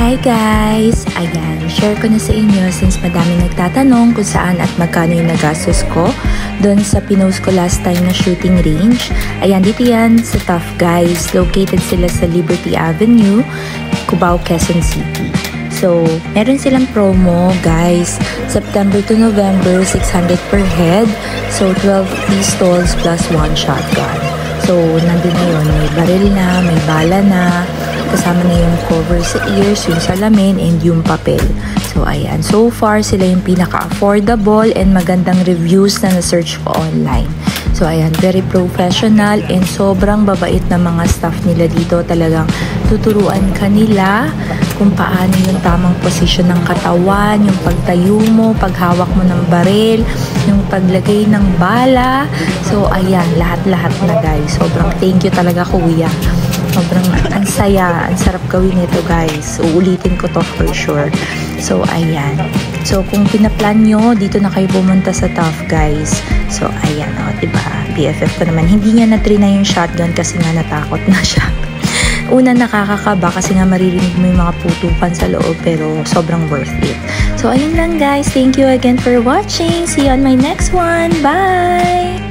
Hi guys! Ayan, share ko na sa inyo since madami nagtatanong kung saan at magkano yung nagastos ko doon sa pinost ko last time na shooting range. Ayan, dito yan sa Tough Guys. Located sila sa Liberty Avenue, Cubao, Quezon City. So, meron silang promo guys. September to November, 600 per head. So, 12 pistols plus 1 shotgun. So, nandun na yun. May baril na, may bala na. Kasama na yung cover sa ears, yung salamin, and yung papel. So, ayan. So far, sila yung pinaka-affordable and magandang reviews na na-search ko online. So, ayan. Very professional and sobrang babait na mga staff nila dito. Talagang tuturuan ka nila kung paano yung tamang posisyon ng katawan, yung pagtayo mo, paghawak mo ng baril, yung paglagay ng bala. So, ayan. Lahat-lahat na guys. Sobrang thank you talaga kuya. Sobrang ang saya, ang sarap gawin ito guys. Uulitin ko to for sure. So, ayan. So, kung pinaplan nyo, dito na kayo pumunta sa Tough Guys. So, ayan o, diba? BFF ko naman. Hindi niya na-try na yung shotgun kasi nga natakot na siya. Una, nakakakaba kasi nga maririnig mo yung mga putukan sa loob pero sobrang worth it. So, ayun lang guys. Thank you again for watching. See you on my next one. Bye!